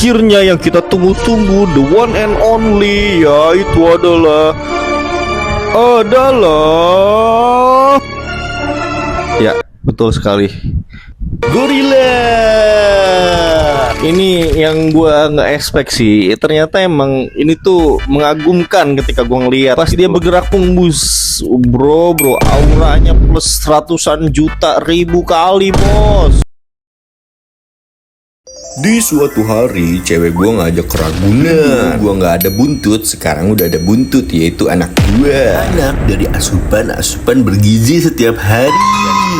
akhirnya yang kita tunggu-tunggu, the one and only, yaitu adalah ya, betul sekali, gorila. Ini yang gua nggak expect sih. Ternyata emang ini tuh mengagumkan ketika gua ngeliat. Pas dia bergerak tembus, bro, auranya plus ratusan juta ribu kali, bos. Di suatu hari, cewek gue ngajak ke Ragunan. Gue nggak ada buntut, sekarang udah ada buntut, yaitu anak gue. Anak dari asupan bergizi setiap hari.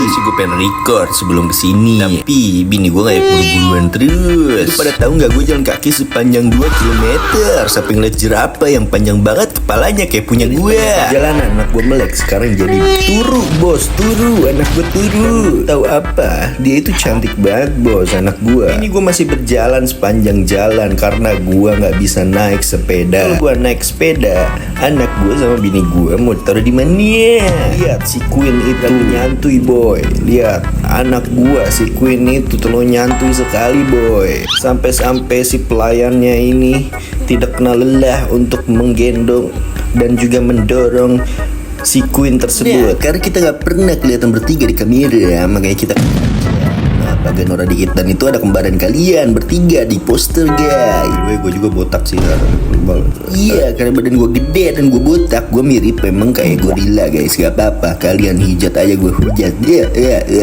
Sih gue pengen record sebelum kesini, tapi bini gue kayak buru-buruan terus. Lu pada tahu nggak gue jalan kaki sepanjang 2 kilometer sampai ngeliat jerapah yang panjang banget kepalanya kayak punya gue. Jalanan anak gue melek, sekarang jadi turu, bos, turu. Anak gue turu. Tahu apa? Dia itu cantik banget, bos, anak gue. Ini gue masih berjalan sepanjang jalan karena gua nggak bisa naik sepeda. Kalau gua naik sepeda, anak gua sama bini gua mau taruh di mana? Lihat si Queen itu nyantui, boy. Lihat anak gua si Queen itu terlalu nyantui sekali, boy. Sampai-sampai si pelayannya ini tidak kenal lelah untuk menggendong dan juga mendorong si Queen tersebut. Karena kita nggak pernah kelihatan bertiga di kamera, makanya kita bagian Nora di dan itu ada kembaran kalian bertiga di poster, guys. Gue juga botak sih. Iya, karena badan gue gede dan gue botak, gue mirip memang kayak gorila, guys. Gak apa-apa, kalian hujat aja, gue hujat. Ya.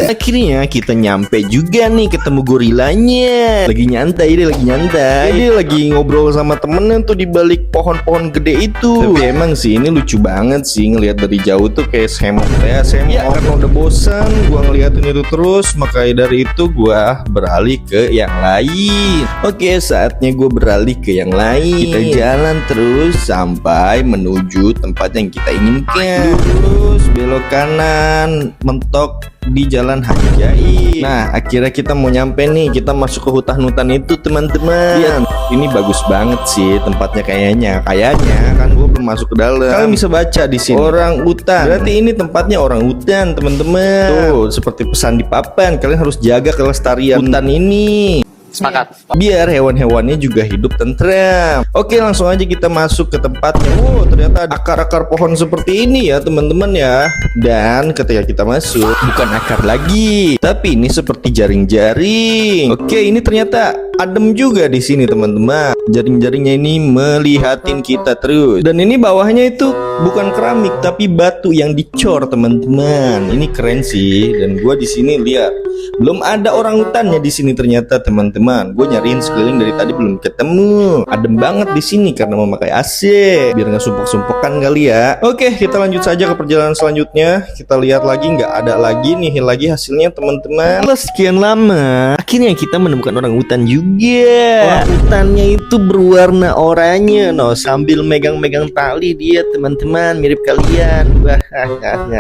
Akhirnya kita nyampe juga nih ketemu gorilanya. Lagi nyantai. Dia lagi ngobrol sama temennya tuh di balik pohon-pohon gede itu. Tapi emang sih ini lucu banget sih ngelihat dari jauh tuh kayak semok ya. Karena udah bosan gua ngeliatin itu terus, makanya dari itu gua beralih ke yang lain. Oke, saatnya gua beralih ke yang lain. Kita jalan terus sampai menuju tempat yang kita inginkan. Lurus, belok kanan, mentok di Jalan Haji Jahit. Nah, akhirnya kita mau nyampe nih. Kita masuk ke hutan-hutan itu, teman-teman. Lihat, ini bagus banget sih tempatnya kayaknya. Kan gue belum masuk ke dalam. Kalian bisa baca di sini. Orang hutan. Berarti ini tempatnya orang hutan, teman-teman. Tuh, seperti pesan di papan. Kalian harus jaga kelestarian hutan ini. Sepakat. Biar hewan-hewannya juga hidup tentram. Oke, langsung aja kita masuk ke tempatnya. Oh, ternyata ada akar-akar pohon seperti ini ya, teman-teman ya. Dan ketika kita masuk, bukan akar lagi, tapi ini seperti jaring-jaring. Oke, ini ternyata adem juga di sini, teman-teman. Jaring-jaringnya ini melihatin kita terus. Dan ini bawahnya itu bukan keramik, tapi batu yang dicor, teman-teman. Ini keren sih. Dan gua di sini lihat belum ada orang hutannya di sini ternyata, teman-teman. Gue nyariin sekeliling dari tadi belum ketemu. Adem banget di sini karena memakai AC, biar nggak sumpuk-sumpukan kali ya. Oke, kita lanjut saja ke perjalanan selanjutnya. Kita lihat lagi, nggak ada lagi nih lagi hasilnya, teman-teman. Setelah sekian lama, akhirnya kita menemukan orang hutan juga. Orang hutannya itu berwarna oranye, sambil megang-megang tali dia, teman-teman, mirip kalian.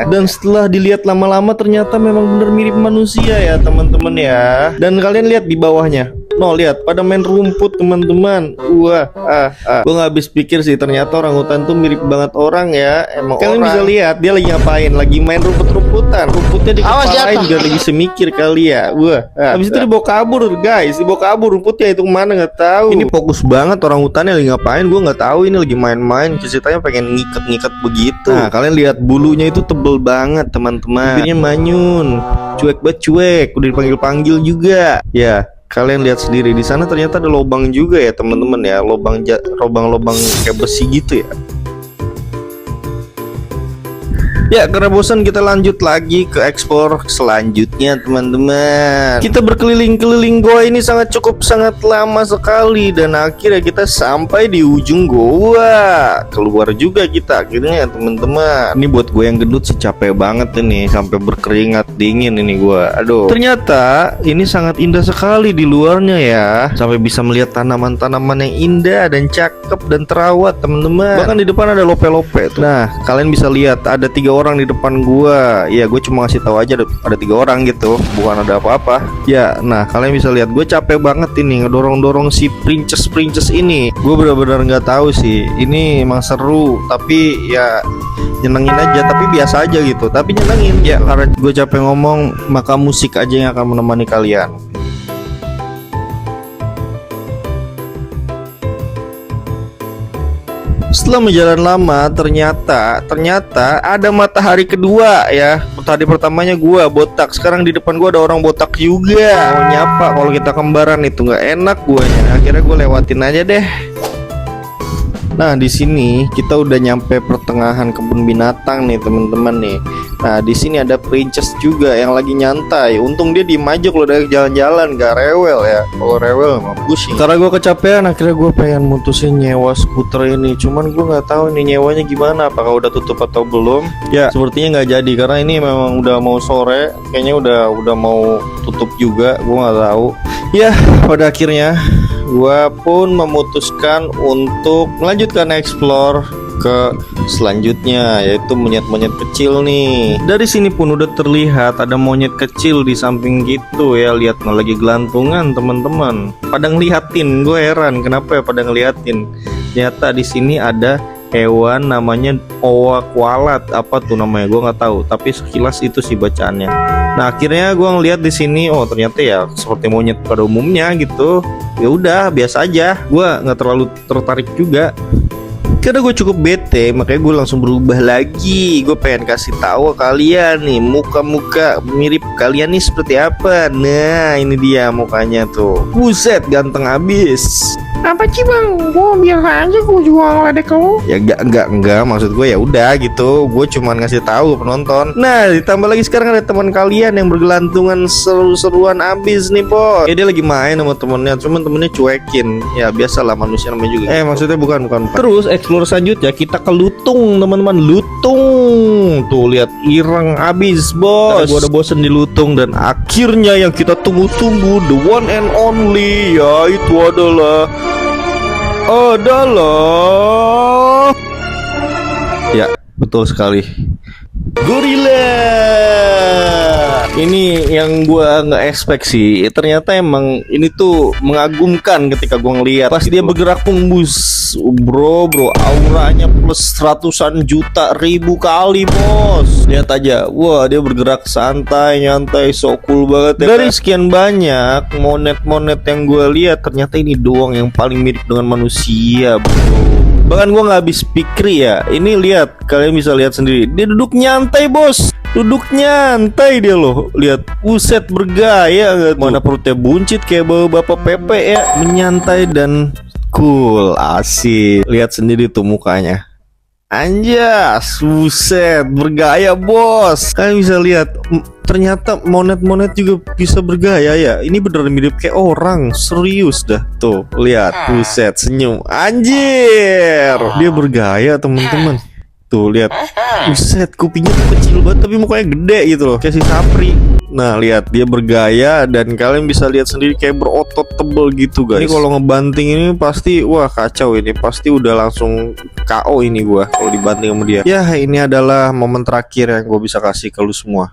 Dan setelah dilihat lama-lama ternyata memang benar mirip manusia ya, teman-teman ya. Dan kalian lihat di bawahnya. Lihat pada main rumput, teman-teman. Gua nggak habis pikir sih, ternyata orang hutan tuh mirip banget orang ya. Emang kalian bisa lihat dia lagi ngapain, lagi main rumput-rumputan. Rumputnya dikepalain juga lagi semikir kali ya. Habis itu dibawa kabur, guys. Dibawa kabur rumputnya, itu kemana nggak tahu. Ini fokus banget orang hutannya lagi ngapain, gua nggak tahu. Ini lagi main-main, ceritanya pengen ngikat-ngikat begitu. Nah, kalian lihat bulunya itu tebel banget, teman-teman. Bibirnya manyun, cuek banget, cuek. Udah dipanggil-panggil juga ya. Kalian lihat sendiri di sana ternyata ada lubang juga ya, teman-teman ya, lubang kayak besi gitu ya. Ya, karena bosan kita lanjut lagi ke explore selanjutnya, teman-teman. Kita berkeliling-keliling goa ini sangat lama sekali. Dan akhirnya kita sampai di ujung goa. Keluar juga kita akhirnya, teman-teman. Ini buat gue yang gendut sih capek banget ini, sampai berkeringat dingin ini gue. Aduh. Ternyata ini sangat indah sekali di luarnya ya. Sampai bisa melihat tanaman-tanaman yang indah dan cakep dan terawat, teman-teman. Bahkan di depan ada lope-lope tuh. Nah, kalian bisa lihat ada 3 orang di depan gua. Ya, gue cuma ngasih tahu aja ada 3 orang gitu, bukan ada apa-apa. Ya, nah kalian bisa lihat gue capek banget ini ngedorong-dorong si princess ini. Gue benar-benar nggak tahu sih. Ini emang seru, tapi ya nyenengin aja, tapi biasa aja gitu. Tapi nyenengin ya, karena gue capek ngomong, maka musik aja yang akan menemani kalian. Setelah berjalan lama, ternyata ada matahari kedua ya. Tadi pertamanya gua botak, sekarang di depan gua ada orang botak juga. Mau nyapa kalau kita kembaran itu nggak enak guanya. Akhirnya gua lewatin aja deh. Nah, di sini kita udah nyampe pertengahan kebun binatang nih, teman-teman nih. Nah, di sini ada princess juga yang lagi nyantai. Untung dia diem aja kalau udah jalan-jalan, gak rewel ya. Kalau rewel mah pusing. Karena gue kecapean, akhirnya gue pengen mutusin nyewa skuter ini. Cuman gue nggak tahu ini nyewanya gimana, apakah udah tutup atau belum. Ya, sepertinya nggak jadi karena ini memang udah mau sore. Kayaknya udah mau tutup juga. Gue nggak tahu. Ya, pada akhirnya gua pun memutuskan untuk melanjutkan explore ke selanjutnya, yaitu monyet-monyet kecil nih. Dari sini pun udah terlihat ada monyet kecil di samping gitu ya. Lihat lagi gelantungan teman-teman. Pada ngeliatin, gue heran kenapa ya pada ngeliatin. Ternyata di sini ada hewan namanya owa kualat, apa tuh namanya gue nggak tahu, tapi sekilas itu sih bacaannya. Nah, akhirnya gue ngeliat di sini, oh ternyata ya seperti monyet pada umumnya gitu. Ya udah biasa aja, gue nggak terlalu tertarik juga. Karena gue cukup bete, makanya gue langsung berubah lagi. Gue pengen kasih tahu ke kalian nih, muka-muka mirip kalian nih seperti apa. Nah, ini dia mukanya tuh. Buset, ganteng abis. Apa sih bang? Gue biasa aja, gue juga ngeledek lu. Ya enggak, maksud gue ya udah gitu. Gue cuman ngasih tahu penonton. Nah, ditambah lagi sekarang ada teman kalian yang bergelantungan seru-seruan abis nih, bos. Ya dia lagi main sama temennya, cuman temennya cuekin. Ya biasalah manusia namanya juga. Maksudnya bukan. Terus explore selanjutnya kita ke Lutung, teman-teman. Lutung. Tuh lihat ireng abis, bos. Gue udah bosen di Lutung dan akhirnya yang kita tunggu-tunggu, the one and only, yaitu adalah ya, betul sekali, gorila. Ini yang gua nggak expect sih. Ternyata emang ini tuh mengagumkan ketika gua ngeliat. Pasti dia bergerak tembus, bro. Auranya plus ratusan juta ribu kali, bos. Lihat aja, wah dia bergerak santai, nyantai, so cool banget ya. Dari sekian banyak monet-monet yang gua lihat, ternyata ini doang yang paling mirip dengan manusia, bro. Bahkan gua nggak habis pikir ya. Ini lihat, kalian bisa lihat sendiri. Dia duduk nyantai, bos. Duduk nyantai dia loh. Lihat, buset bergaya gak? Mana perutnya buncit kayak bawa bapak Pepe ya. Menyantai dan cool, asik. Lihat sendiri tuh mukanya. Anjas, buset bergaya, bos. Kalian bisa lihat, ternyata monet-monet juga bisa bergaya ya. Ini beneran mirip kayak orang, serius dah. Tuh, lihat, buset senyum. Anjir, dia bergaya, teman-teman. Tuh lihat, buset kupingnya tuh kecil banget tapi mukanya gede gitu loh, kayak si Sapri. Nah lihat, dia bergaya dan kalian bisa lihat sendiri kayak berotot tebel gitu guys. Ini kalau ngebanting ini pasti wah kacau, ini pasti udah langsung KO ini gua kalau dibanting sama dia. Ya ini adalah momen terakhir yang gua bisa kasih ke lu semua.